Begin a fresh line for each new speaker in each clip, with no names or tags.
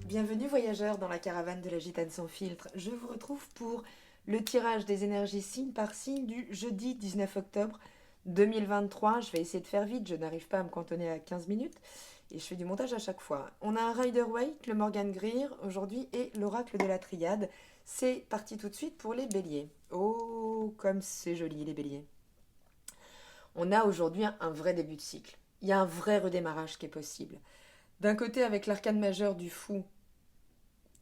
Bienvenue voyageurs dans la caravane de la Gitane sans filtre. Je vous retrouve pour le tirage des énergies signe par signe du jeudi 19 octobre 2023. Je vais essayer de faire vite, je n'arrive pas à me cantonner à 15 minutes et je fais du montage à chaque fois. On a un Rider-Waite, le Morgan Greer aujourd'hui et l'oracle de la Triade. C'est parti tout de suite pour les béliers. Oh, comme c'est joli les béliers. On a aujourd'hui un vrai début de cycle. Il y a un vrai redémarrage qui est possible. D'un côté, avec l'arcane majeur du fou,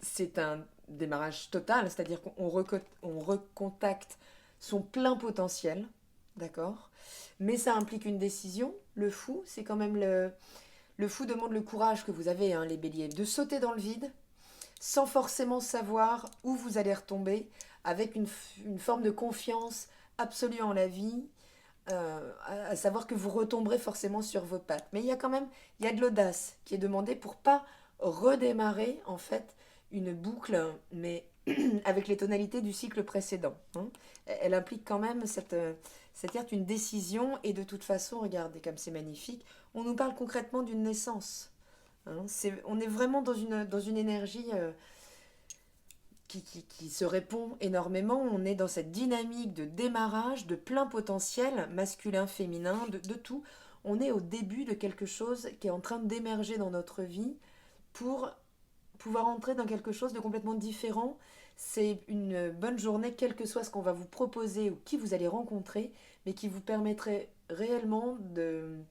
c'est un démarrage total, c'est-à-dire qu'on recontacte son plein potentiel, d'accord. Mais ça implique une décision. Le fou, c'est quand même le fou demande le courage que vous avez, hein, les béliers, de sauter dans le vide sans forcément savoir où vous allez retomber, avec une forme de confiance absolue en la vie, à savoir que vous retomberez forcément sur vos pattes. Mais il y a quand même, il y a de l'audace qui est demandée pour pas redémarrer en fait une boucle, mais avec les tonalités du cycle précédent, hein. Elle implique quand même c'est-à-dire une décision, et de toute façon, regardez comme c'est magnifique, on nous parle concrètement d'une naissance, hein. On est vraiment dans une énergie qui se répond énormément. On est dans cette dynamique de démarrage, de plein potentiel, masculin, féminin, de tout. On est au début de quelque chose qui est en train d'émerger dans notre vie pour pouvoir entrer dans quelque chose de complètement différent. C'est une bonne journée, quel que soit ce qu'on va vous proposer ou qui vous allez rencontrer, mais qui vous permettrait réellement de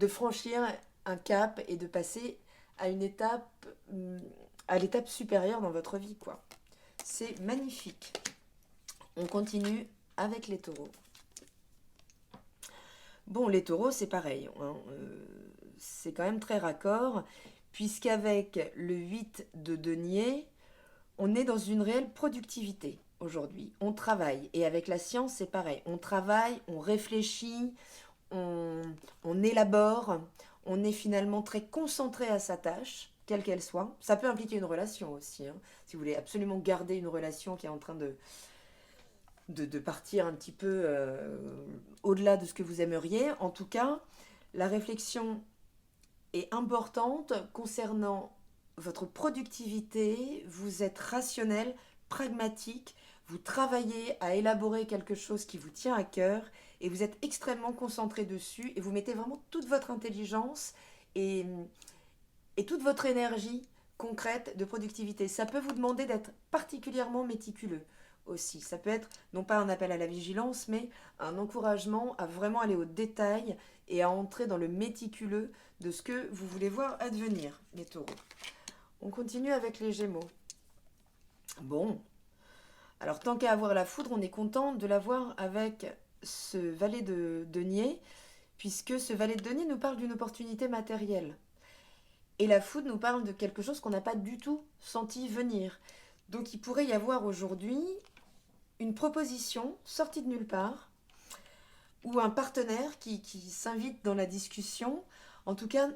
franchir un cap et de passer à une étape, à l'étape supérieure dans votre vie, quoi. C'est magnifique. On continue avec les taureaux. Bon, les taureaux, c'est pareil, hein, c'est quand même très raccord, puisqu'avec le 8 de denier, on est dans une réelle productivité aujourd'hui. On travaille, et avec la science, c'est pareil. On travaille, on réfléchit, on, on élabore, on est finalement très concentré à sa tâche, quelle qu'elle soit. Ça peut impliquer une relation aussi, hein. Si vous voulez absolument garder une relation qui est en train de partir un petit peu au-delà de ce que vous aimeriez. En tout cas, la réflexion est importante concernant votre productivité. Vous êtes rationnel, pragmatique, vous travaillez à élaborer quelque chose qui vous tient à cœur et vous êtes extrêmement concentré dessus et vous mettez vraiment toute votre intelligence et, et toute votre énergie concrète de productivité. Ça peut vous demander d'être particulièrement méticuleux aussi. Ça peut être non pas un appel à la vigilance, mais un encouragement à vraiment aller au détail et à entrer dans le méticuleux de ce que vous voulez voir advenir, les taureaux. On continue avec les gémeaux. Bon, alors tant qu'à avoir la foudre, on est content de l'avoir avec ce valet de denier, puisque ce valet de denier nous parle d'une opportunité matérielle. Et la foudre nous parle de quelque chose qu'on n'a pas du tout senti venir. Donc il pourrait y avoir aujourd'hui une proposition sortie de nulle part, ou un partenaire qui s'invite dans la discussion. En tout cas,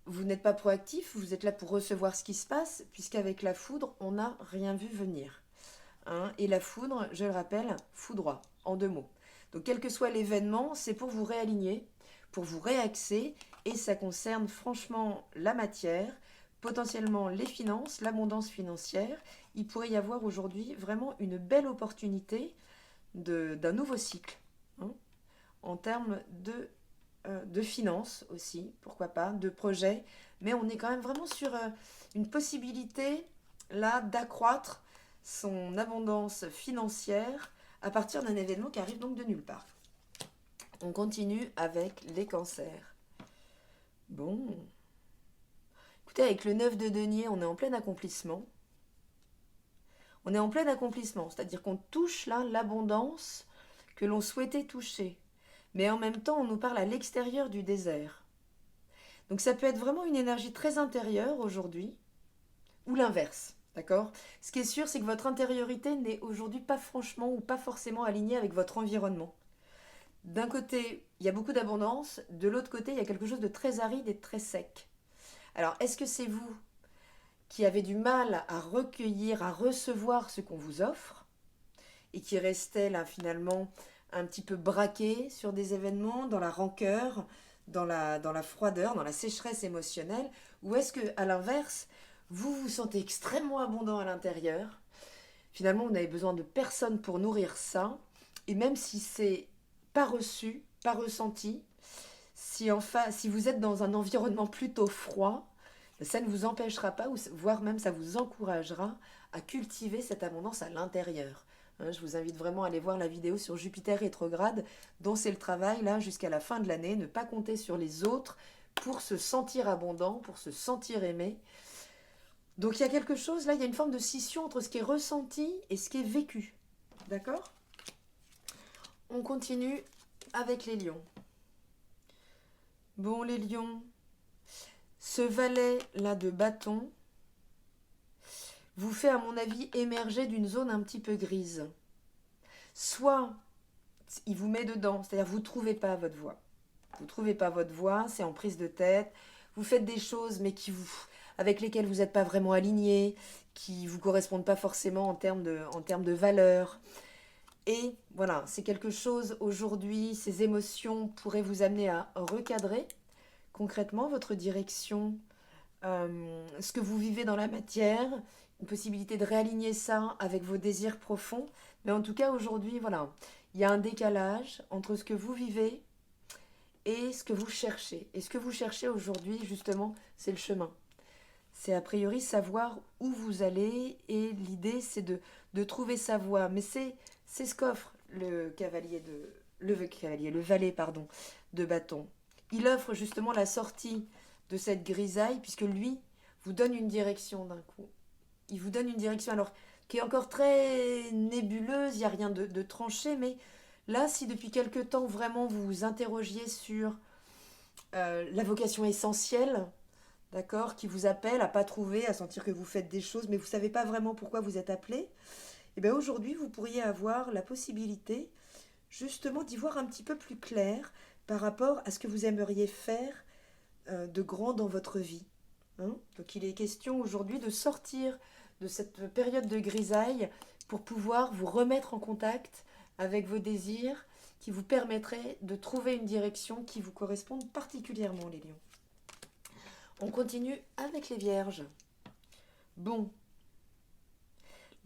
vous n'êtes pas proactif, vous êtes là pour recevoir ce qui se passe, puisqu'avec la foudre, on n'a rien vu venir, hein. Et la foudre, je le rappelle, foudroie, en deux mots. Donc quel que soit l'événement, c'est pour vous réaligner, pour vous réaxer, et ça concerne franchement la matière, potentiellement les finances, l'abondance financière. Il pourrait y avoir aujourd'hui vraiment une belle opportunité d'un nouveau cycle, hein, en termes de finances aussi, pourquoi pas, de projets. Mais on est quand même vraiment sur une possibilité là d'accroître son abondance financière à partir d'un événement qui arrive donc de nulle part. On continue avec les cancers. Bon, écoutez, avec le 9 de denier, on est en plein accomplissement. On est en plein accomplissement, c'est-à-dire qu'on touche là l'abondance que l'on souhaitait toucher. Mais en même temps, on nous parle à l'extérieur du désert. Donc ça peut être vraiment une énergie très intérieure aujourd'hui, ou l'inverse, d'accord. Ce qui est sûr, c'est que votre intériorité n'est aujourd'hui pas franchement ou pas forcément alignée avec votre environnement. D'un côté, il y a beaucoup d'abondance, de l'autre côté, il y a quelque chose de très aride et de très sec. Alors, est-ce que c'est vous qui avez du mal à recueillir, à recevoir ce qu'on vous offre, et qui restait là finalement un petit peu braqué sur des événements, dans la rancœur, dans la froideur, dans la sécheresse émotionnelle, ou est-ce que, à l'inverse, vous vous sentez extrêmement abondant à l'intérieur? Finalement, vous n'avez besoin de personne pour nourrir ça, et même si c'est pas reçu, pas ressenti, si vous êtes dans un environnement plutôt froid, ça ne vous empêchera pas, ou voire même ça vous encouragera à cultiver cette abondance à l'intérieur. Hein, je vous invite vraiment à aller voir la vidéo sur Jupiter rétrograde, dont c'est le travail, là, jusqu'à la fin de l'année, ne pas compter sur les autres pour se sentir abondant, pour se sentir aimé. Donc il y a quelque chose, là, il y a une forme de scission entre ce qui est ressenti et ce qui est vécu. D'accord? On continue avec les lions. Bon, les lions, ce valet-là de bâton vous fait, à mon avis, émerger d'une zone un petit peu grise. Soit il vous met dedans, c'est-à-dire vous ne trouvez pas votre voie. Vous ne trouvez pas votre voie, c'est en prise de tête. Vous faites des choses, mais avec lesquelles vous n'êtes pas vraiment aligné, qui ne vous correspondent pas forcément en termes de valeur. Et voilà, c'est quelque chose aujourd'hui, ces émotions pourraient vous amener à recadrer concrètement votre direction, ce que vous vivez dans la matière, une possibilité de réaligner ça avec vos désirs profonds. Mais en tout cas, aujourd'hui, voilà, il y a un décalage entre ce que vous vivez et ce que vous cherchez. Et ce que vous cherchez aujourd'hui, justement, c'est le chemin. C'est a priori savoir où vous allez, et l'idée, c'est de trouver sa voie. Mais c'est ce qu'offre le valet, pardon, de bâton. Il offre justement la sortie de cette grisaille, puisque lui vous donne une direction d'un coup. Il vous donne une direction, alors, qui est encore très nébuleuse, il n'y a rien de tranché, mais là, si depuis quelque temps, vraiment, vous vous interrogiez sur la vocation essentielle, d'accord, qui vous appelle à pas trouver, à sentir que vous faites des choses, mais vous ne savez pas vraiment pourquoi vous êtes appelé, et bien aujourd'hui, vous pourriez avoir la possibilité, justement, d'y voir un petit peu plus clair par rapport à ce que vous aimeriez faire de grand dans votre vie. Hein. Donc il est question aujourd'hui de sortir de cette période de grisaille pour pouvoir vous remettre en contact avec vos désirs qui vous permettraient de trouver une direction qui vous corresponde particulièrement, les lions. On continue avec les vierges. Bon,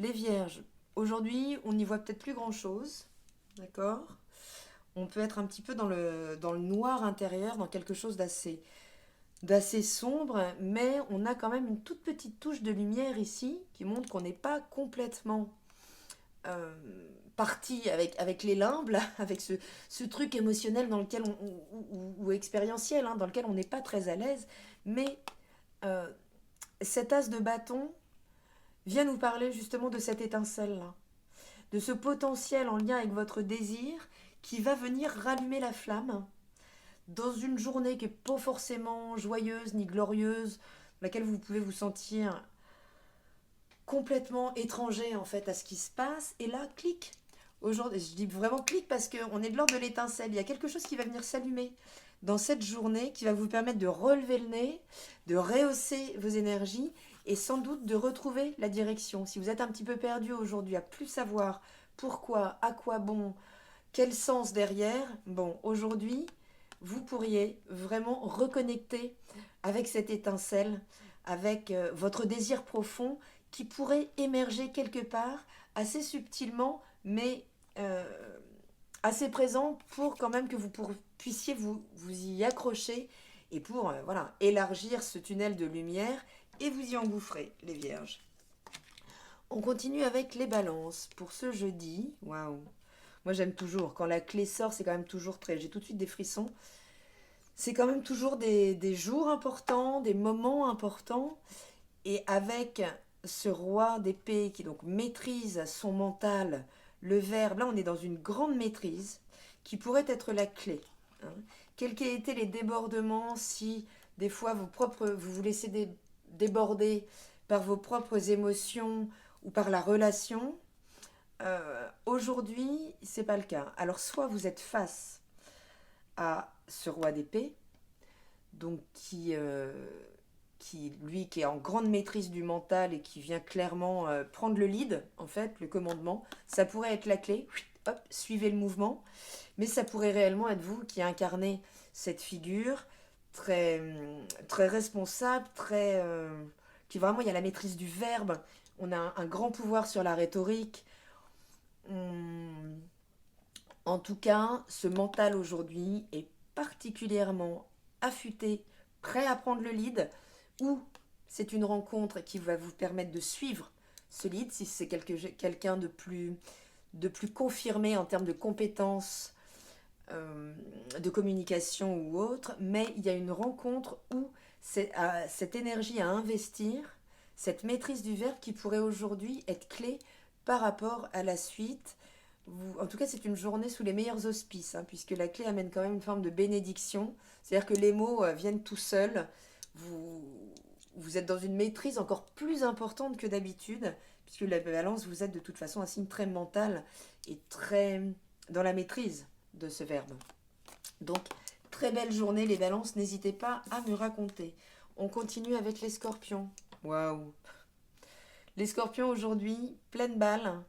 les vierges, aujourd'hui on n'y voit peut-être plus grand-chose, d'accord? On peut être un petit peu dans le noir intérieur, dans quelque chose d'assez sombre, mais on a quand même une toute petite touche de lumière ici qui montre qu'on n'est pas complètement parti avec les limbes, là, avec ce truc émotionnel dans lequel ou expérientiel, hein, dans lequel on n'est pas très à l'aise, mais cet as de bâton vient nous parler justement de cette étincelle-là, de ce potentiel en lien avec votre désir qui va venir rallumer la flamme dans une journée qui n'est pas forcément joyeuse ni glorieuse, dans laquelle vous pouvez vous sentir complètement étranger en fait à ce qui se passe. Et là, clic. Aujourd'hui, je dis vraiment clic parce qu'on est de l'ordre de l'étincelle. Il y a quelque chose qui va venir s'allumer dans cette journée qui va vous permettre de relever le nez, de rehausser vos énergies et sans doute de retrouver la direction. Si vous êtes un petit peu perdu aujourd'hui à plus savoir pourquoi, à quoi bon, quel sens derrière, bon, aujourd'hui, vous pourriez vraiment reconnecter avec cette étincelle, avec votre désir profond qui pourrait émerger quelque part assez subtilement, mais assez présent pour quand même que vous puissiez vous y accrocher et pour voilà, élargir ce tunnel de lumière et vous y engouffrer, les vierges. On continue avec les balances. Pour ce jeudi, waouh! Moi j'aime toujours, quand la clé sort, c'est quand même toujours très... J'ai tout de suite des frissons. C'est quand même toujours des jours importants, des moments importants. Et avec ce roi d'épée qui donc maîtrise son mental, le verbe, là on est dans une grande maîtrise qui pourrait être la clé. Hein. Quels qu'aient été les débordements, si des fois vous vous laissez déborder par vos propres émotions ou par la relation, aujourd'hui c'est pas le cas. Alors soit vous êtes face à ce roi d'épée, donc qui est en grande maîtrise du mental et qui vient clairement prendre le lead, en fait, le commandement. Ça pourrait être la clé, hop, suivez le mouvement, mais ça pourrait réellement être vous qui incarnez cette figure très, très responsable, très, qui vraiment, il y a la maîtrise du verbe, on a un grand pouvoir sur la rhétorique. On- En tout cas, ce mental aujourd'hui est particulièrement affûté, prêt à prendre le lead, ou c'est une rencontre qui va vous permettre de suivre ce lead, si c'est quelqu'un de plus confirmé en termes de compétences, de communication ou autre, mais il y a une rencontre où c'est cette énergie à investir, cette maîtrise du verbe qui pourrait aujourd'hui être clé par rapport à la suite. En tout cas, c'est une journée sous les meilleurs auspices, hein, puisque la clé amène quand même une forme de bénédiction. C'est-à-dire que les mots viennent tout seuls. Vous, vous êtes dans une maîtrise encore plus importante que d'habitude, puisque la balance, vous êtes de toute façon un signe très mental et très dans la maîtrise de ce verbe. Donc, très belle journée les balances, n'hésitez pas à me raconter. On continue avec les scorpions. Waouh! Les scorpions aujourd'hui, pleine balle,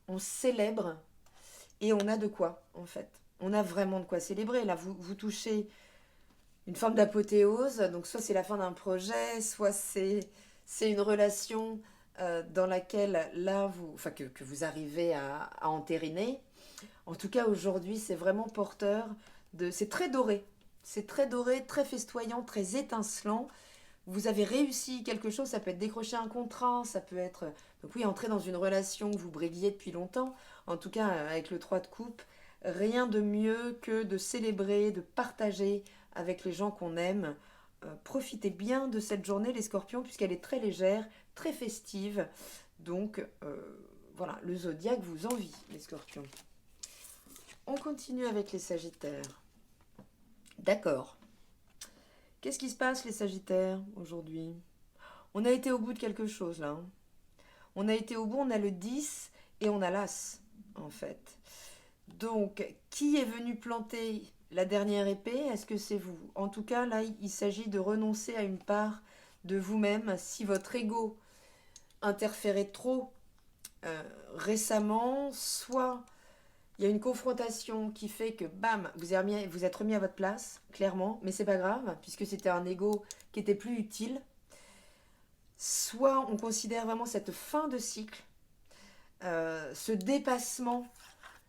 on célèbre et on a de quoi en fait. On a vraiment de quoi célébrer. Là, vous touchez une forme d'apothéose, donc soit c'est la fin d'un projet, soit c'est une relation dans laquelle là, enfin, que vous arrivez à entériner. En tout cas, aujourd'hui, c'est vraiment porteur de... C'est très doré. C'est très doré, très festoyant, très étincelant. Vous avez réussi quelque chose, ça peut être décrocher un contrat, ça peut être... Donc oui, entrer dans une relation que vous briguiez depuis longtemps. En tout cas, avec le 3 de coupe, rien de mieux que de célébrer, de partager avec les gens qu'on aime. Profitez bien de cette journée, les scorpions, puisqu'elle est très légère, très festive. Donc, voilà, le zodiaque vous envie, les scorpions. On continue avec les sagittaires. D'accord. Qu'est-ce qui se passe, les sagittaires, aujourd'hui? On a été au bout de quelque chose, là. Hein. On a été au bout, on a le 10 et on a l'As, en fait. Donc, qui est venu planter la dernière épée? Est-ce que c'est vous? En tout cas, là, il s'agit de renoncer à une part de vous-même. Si votre ego interférait trop récemment, soit il y a une confrontation qui fait que, bam, vous êtes remis à votre place, clairement, mais c'est pas grave, puisque c'était un ego qui était plus utile. Soit on considère vraiment cette fin de cycle, ce dépassement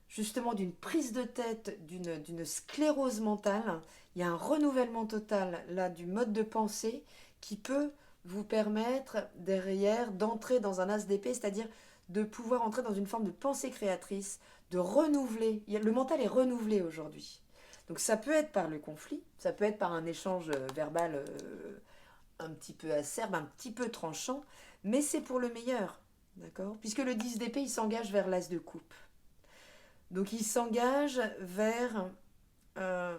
justement d'une prise de tête, d'une sclérose mentale. Il y a un renouvellement total là du mode de pensée qui peut vous permettre derrière d'entrer dans un as d'épée, c'est-à-dire de pouvoir entrer dans une forme de pensée créatrice, de renouveler. Le mental est renouvelé aujourd'hui. Donc ça peut être par le conflit, ça peut être par un échange verbal un petit peu acerbe, un petit peu tranchant, mais c'est pour le meilleur, d'accord? Puisque le 10 d'épée, il s'engage vers l'as de coupe. Donc il s'engage euh,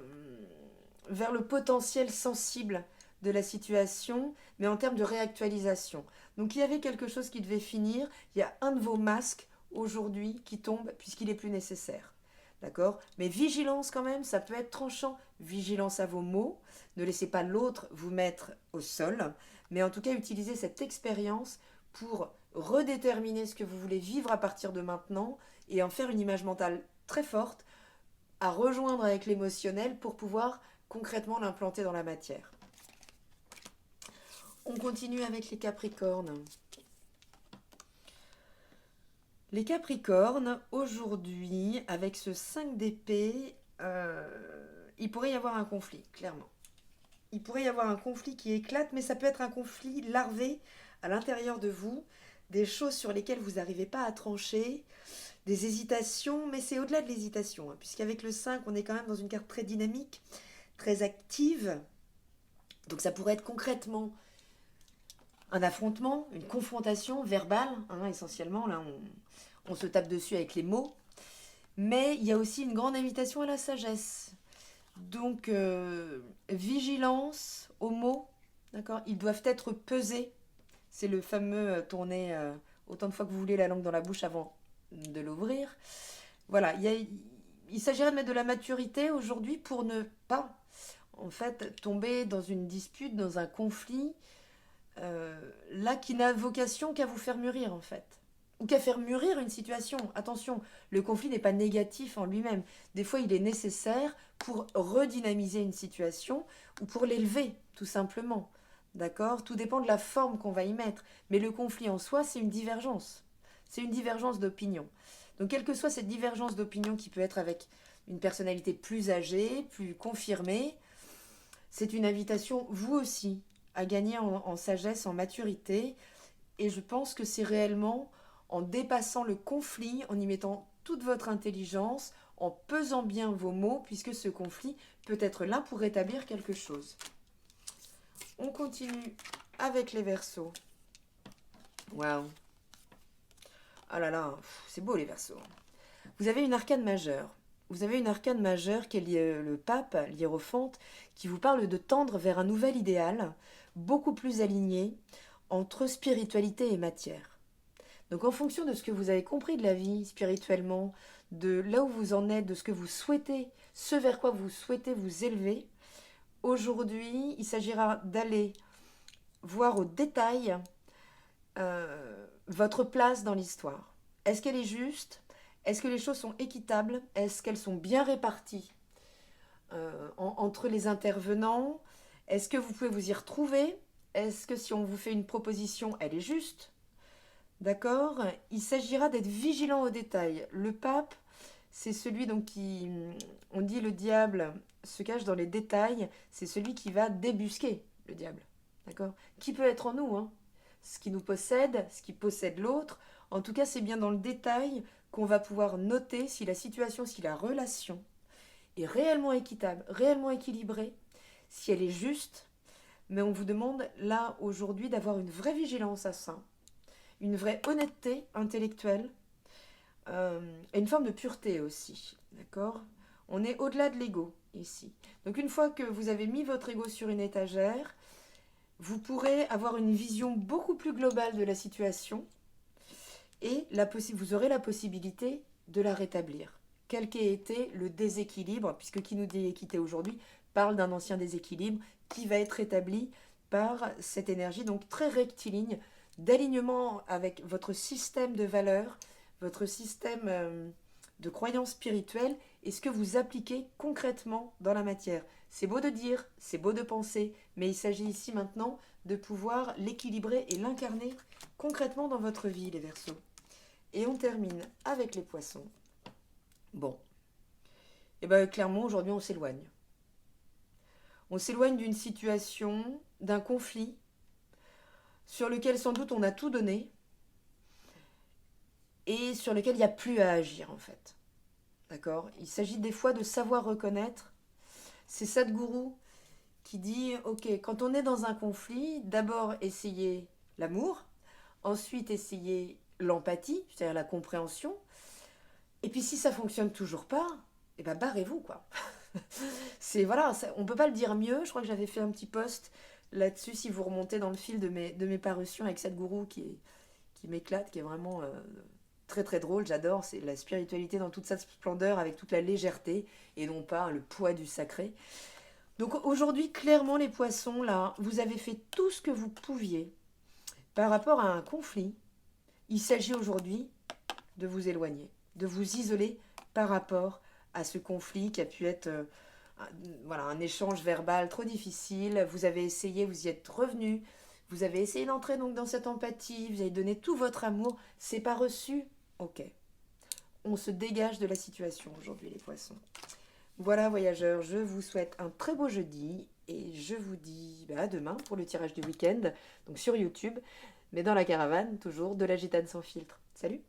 vers le potentiel sensible de la situation, mais en termes de réactualisation. Donc il y avait quelque chose qui devait finir, il y a un de vos masques aujourd'hui qui tombe puisqu'il est plus nécessaire. D'accord? Mais vigilance quand même, ça peut être tranchant. Vigilance à vos mots. Ne laissez pas l'autre vous mettre au sol. Mais en tout cas, utilisez cette expérience pour redéterminer ce que vous voulez vivre à partir de maintenant et en faire une image mentale très forte à rejoindre avec l'émotionnel pour pouvoir concrètement l'implanter dans la matière. On continue avec les Capricornes. Les Capricornes, aujourd'hui, avec ce 5 d'épée, il pourrait y avoir un conflit, clairement. Il pourrait y avoir un conflit qui éclate, mais ça peut être un conflit larvé à l'intérieur de vous, des choses sur lesquelles vous n'arrivez pas à trancher, des hésitations, mais c'est au-delà de l'hésitation, hein, puisqu'avec le 5, on est quand même dans une carte très dynamique, très active. Donc ça pourrait être concrètement un affrontement, une confrontation verbale, hein, essentiellement. Là, on se tape dessus avec les mots. Mais il y a aussi une grande invitation à la sagesse. Donc, vigilance aux mots, d'accord? Ils doivent être pesés. C'est le fameux tourner autant de fois que vous voulez la langue dans la bouche avant de l'ouvrir. Voilà, il s'agirait de mettre de la maturité aujourd'hui pour ne pas, en fait, tomber dans une dispute, dans un conflit, là qui n'a vocation qu'à vous faire mûrir, en fait. ou qu'à faire mûrir une situation. Attention, le conflit n'est pas négatif en lui-même. Des fois, il est nécessaire pour redynamiser une situation ou pour l'élever, tout simplement. D'accord? Tout dépend de la forme qu'on va y mettre. Mais le conflit en soi, c'est une divergence. C'est une divergence d'opinion. Donc, quelle que soit cette divergence d'opinion qui peut être avec une personnalité plus âgée, plus confirmée, c'est une invitation, vous aussi, à gagner en sagesse, en maturité. Et je pense que c'est réellement en dépassant le conflit, en y mettant toute votre intelligence, en pesant bien vos mots, puisque ce conflit peut être là pour rétablir quelque chose. On continue avec les Verseaux. Waouh! Ah là là, c'est beau les Verseaux. Vous avez une arcane majeure. Vous avez une arcane majeure qui est le pape, l'hiérophante, qui vous parle de tendre vers un nouvel idéal, beaucoup plus aligné entre spiritualité et matière. Donc en fonction de ce que vous avez compris de la vie spirituellement, de là où vous en êtes, de ce que vous souhaitez, ce vers quoi vous souhaitez vous élever, aujourd'hui, il s'agira d'aller voir au détail votre place dans l'histoire. Est-ce qu'elle est juste? Est-ce que les choses sont équitables? Est-ce qu'elles sont bien réparties entre les intervenants? Est-ce que vous pouvez vous y retrouver? Est-ce que si on vous fait une proposition, elle est juste? D'accord? Il s'agira d'être vigilant aux détails. Le pape, c'est celui donc qui, on dit le diable se cache dans les détails, c'est celui qui va débusquer le diable. D'accord? Qui peut être en nous, hein? Ce qui nous possède, ce qui possède l'autre. En tout cas, c'est bien dans le détail qu'on va pouvoir noter si la situation, si la relation est réellement équitable, réellement équilibrée, si elle est juste. Mais on vous demande là aujourd'hui d'avoir une vraie vigilance à ça, une vraie honnêteté intellectuelle et une forme de pureté aussi. D'accord? On est au-delà de l'ego ici. Donc une fois que vous avez mis votre ego sur une étagère, vous pourrez avoir une vision beaucoup plus globale de la situation et vous aurez la possibilité de la rétablir. Quel qu'ait été le déséquilibre, puisque qui nous dit équité aujourd'hui parle d'un ancien déséquilibre qui va être rétabli par cette énergie donc très rectiligne d'alignement avec votre système de valeurs, votre système de croyances spirituelles et ce que vous appliquez concrètement dans la matière. C'est beau de dire, c'est beau de penser, mais il s'agit ici maintenant de pouvoir l'équilibrer et l'incarner concrètement dans votre vie, les Verseaux. Et on termine avec les Poissons. Bon, et bien clairement aujourd'hui on s'éloigne. On s'éloigne d'une situation, d'un conflit, sur lequel sans doute on a tout donné, et sur lequel il n'y a plus à agir en fait. D'accord? Il s'agit des fois de savoir reconnaître. C'est Sadhguru qui dit, ok, quand on est dans un conflit, d'abord essayez l'amour, ensuite essayez l'empathie, c'est-à-dire la compréhension, et puis si ça fonctionne toujours pas, eh ben barrez-vous quoi. C'est voilà, on peut pas le dire mieux. Je crois que j'avais fait un petit post là-dessus si vous remontez dans le fil de mes parutions avec Sadhguru qui m'éclate, qui est vraiment très très drôle. J'adore, c'est la spiritualité dans toute sa splendeur avec toute la légèreté et non pas le poids du sacré. Donc aujourd'hui, clairement les Poissons là, vous avez fait tout ce que vous pouviez par rapport à un conflit. Il s'agit aujourd'hui de vous éloigner, de vous isoler par rapport à ce conflit qui a pu être voilà, un échange verbal trop difficile. Vous avez essayé, vous y êtes revenu, vous avez essayé d'entrer donc dans cette empathie, vous avez donné tout votre amour, c'est pas reçu, ok. On se dégage de la situation aujourd'hui les Poissons. Voilà voyageurs, je vous souhaite un très beau jeudi et je vous dis à demain pour le tirage du week-end, donc sur YouTube, mais dans la caravane toujours de la Gitane sans filtre. Salut!